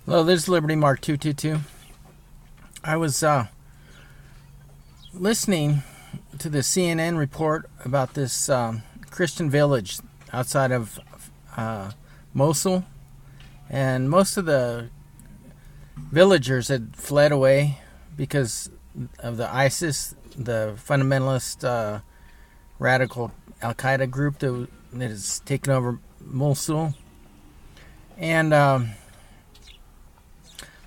Hello, this is Liberty Mark 222. I was listening to the CNN report about this Christian village outside of Mosul, and most of the villagers had fled away because of the ISIS, the fundamentalist radical Al-Qaeda group that has taken over Mosul. And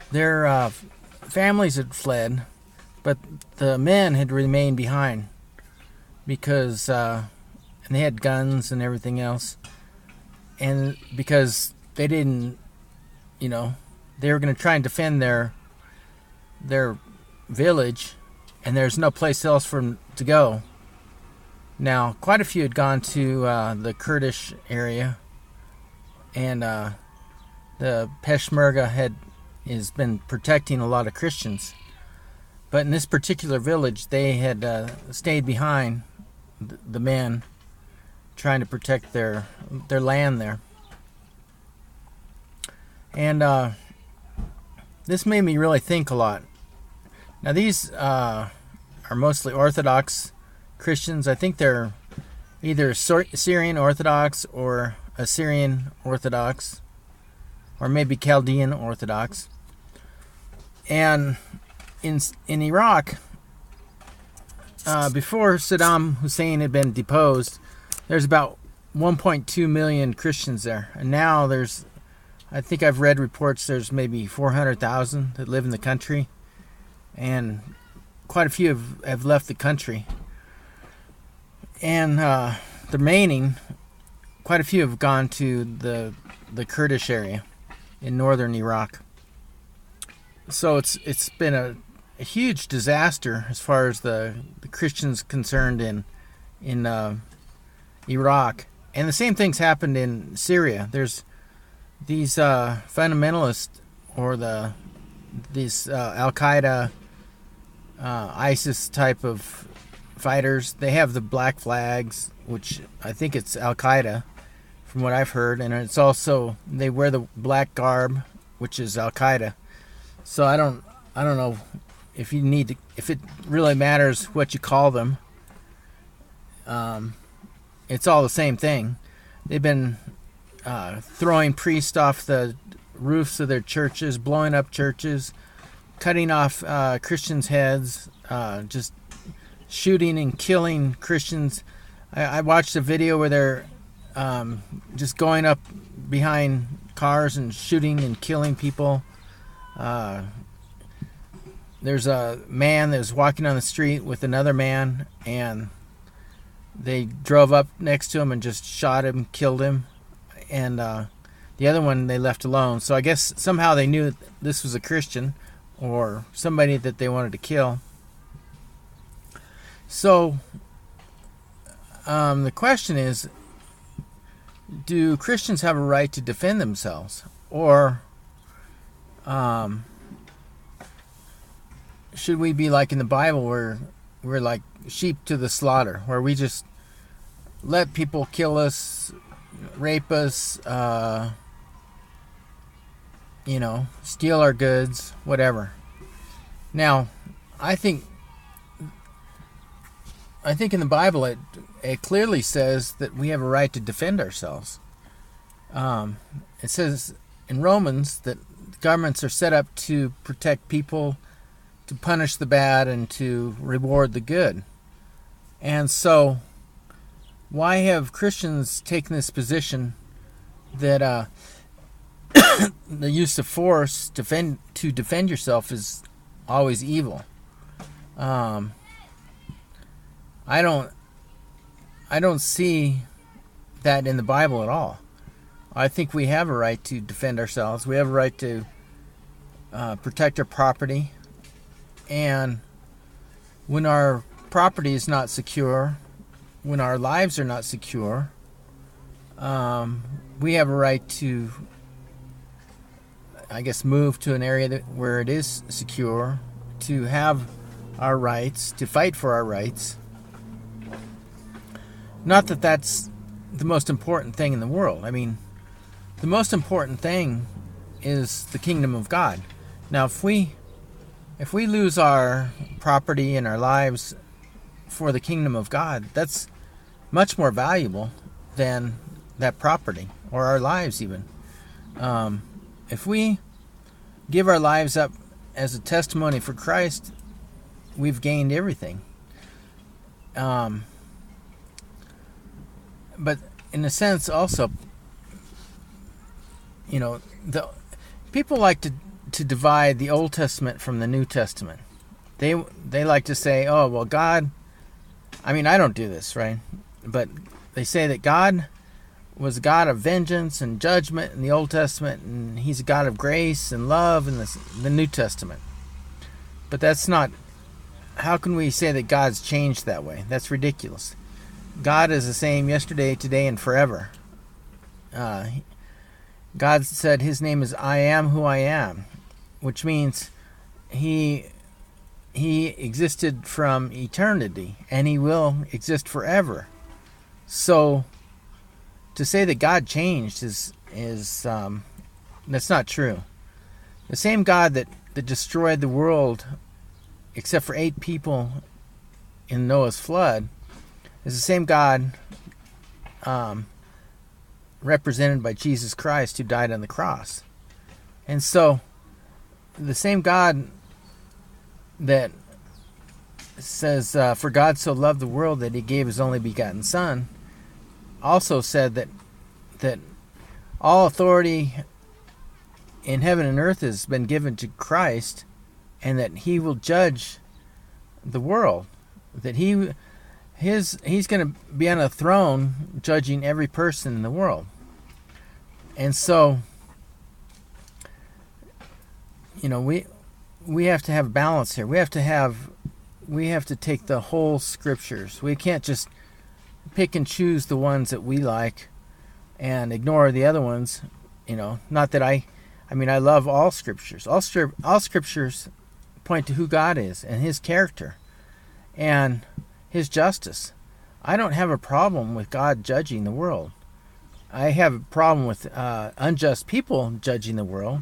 their families had fled, but the men had remained behind because and they had guns and everything else, and because they didn't, they were going to try and defend their village, and there's no place else for them to go. Now, quite a few had gone to the Kurdish area, and the Peshmerga has been protecting a lot of Christians. But in this particular village, they had stayed behind the men, trying to protect their land there. And this made me really think a lot. Now, these are mostly Orthodox Christians. I think they're either Syrian Orthodox or Assyrian Orthodox, or maybe Chaldean Orthodox. And in Iraq, before Saddam Hussein had been deposed, there's about 1.2 million Christians there. And now I think I've read reports there's maybe 400,000 that live in the country. And quite a few have left the country. And the remaining, quite a few have gone to the Kurdish area in northern Iraq. So it's been a huge disaster as far as the Christians concerned in Iraq, and the same thing's happened in Syria. There's these fundamentalists, or these Al Qaeda, ISIS type of fighters. They have the black flags, which I think it's Al Qaeda, from what I've heard, and it's also they wear the black garb, which is Al Qaeda. So I don't know if it really matters what you call them. It's all the same thing. They've been throwing priests off the roofs of their churches, blowing up churches, cutting off Christians' heads, just shooting and killing Christians. I watched a video where they're just going up behind cars and shooting and killing people. There's a man that was walking on the street with another man, and they drove up next to him and just shot him, killed him, and the other one they left alone. So I guess somehow they knew this was a Christian or somebody that they wanted to kill. So the question is, do Christians have a right to defend themselves, or should we be like in the Bible, where we're like sheep to the slaughter, where we just let people kill us, rape us, steal our goods, whatever? Now, I think in the Bible it clearly says that we have a right to defend ourselves. It says in Romans that governments are set up to protect people, to punish the bad, and to reward the good. And so, why have Christians taken this position that the use of force to defend yourself is always evil? I don't see that in the Bible at all. I think we have a right to defend ourselves. We have a right to protect our property. And when our property is not secure, when our lives are not secure, we have a right to, I guess, move to an area where it is secure, to have our rights, to fight for our rights. Not that that's the most important thing in the world. I mean, the most important thing is the kingdom of God. Now, if we lose our property and our lives for the kingdom of God, that's much more valuable than that property or our lives even. If we give our lives up as a testimony for Christ, we've gained everything. But in a sense also, the people like to divide the Old Testament from the New Testament. They like to say, oh, well, God, I don't do this, right? But they say that God was a God of vengeance and judgment in the Old Testament, and he's a God of grace and love in the New Testament. But that's not, how can we say that God's changed that way? That's ridiculous. God is the same yesterday, today, and forever. God said his name is I am who I am, which means he existed from eternity, and he will exist forever. So to say that God changed is that's not true. The same God that destroyed the world except for 8 people in Noah's flood is the same God represented by Jesus Christ, who died on the cross. And so the same God that says, for God so loved the world that he gave his only begotten Son, also said that all authority in heaven and earth has been given to Christ, and that he will judge the world, that he's going to be on a throne judging every person in the world. And so, we have to have balance here. We have to take the whole scriptures. We can't just pick and choose the ones that we like and ignore the other ones. Not that I love all scriptures. All scriptures point to who God is and his character and his justice. I don't have a problem with God judging the world. I have a problem with unjust people judging the world,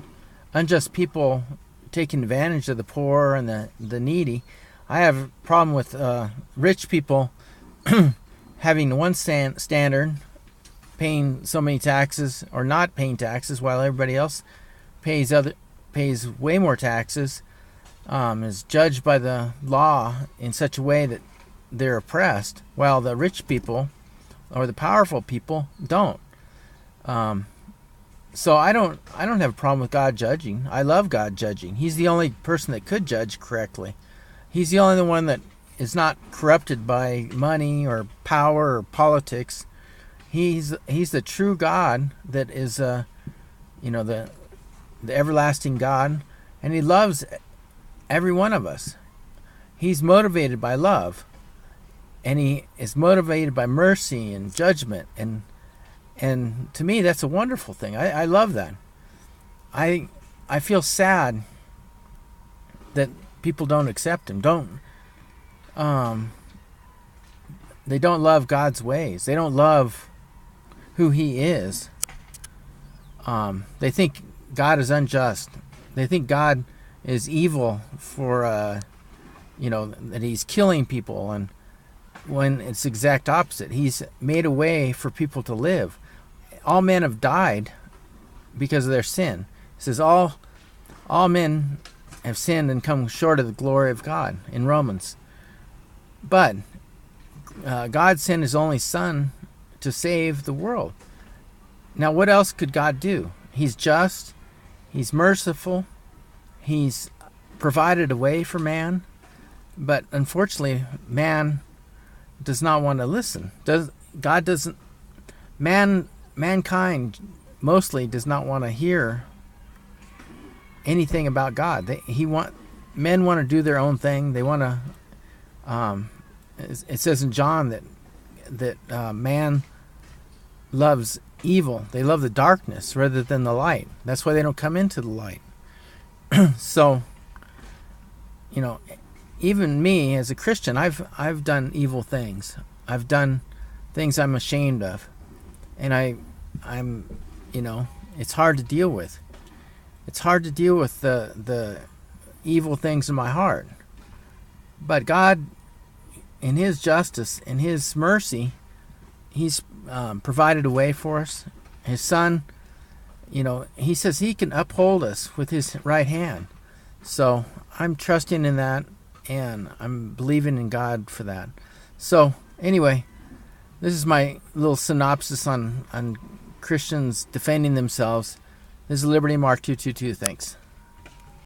unjust people taking advantage of the poor and the needy. I have a problem with rich people having one standard, paying so many taxes or not paying taxes, while everybody else pays way more taxes, is judged by the law in such a way that they're oppressed, while the rich people or the powerful people don't. So I don't have a problem with God judging. I love God judging. He's the only person that could judge correctly. He's the only one that is not corrupted by money or power or politics. He's the true God that is the everlasting God, and he loves every one of us. He's motivated by love, and he is motivated by mercy and judgment, and to me that's a wonderful thing. I love that. I feel sad that people don't accept him. They don't love God's ways. They don't love who he is. They think God is unjust. They think God is evil for that he's killing people, and when it's the exact opposite. He's made a way for people to live. All men have died because of their sin. It says all men have sinned and come short of the glory of God in Romans. But God sent his only Son to save the world. Now, what else could God do? He's just. He's merciful. He's provided a way for man. But unfortunately, man does not want to listen. Mankind mostly does not want to hear anything about God. Men want to do their own thing. They want to. It says in John that man loves evil. They love the darkness rather than the light. That's why they don't come into the light. So, even me as a Christian, I've done evil things. I've done things I'm ashamed of, and I'm it's hard to deal with. It's hard to deal with the evil things in my heart. But God, in His justice, in His mercy, He's provided a way for us. His Son, He says He can uphold us with His right hand. So I'm trusting in that, and I'm believing in God for that. So anyway, this is my little synopsis on Christians defending themselves. This is Liberty Mark 222. Thanks.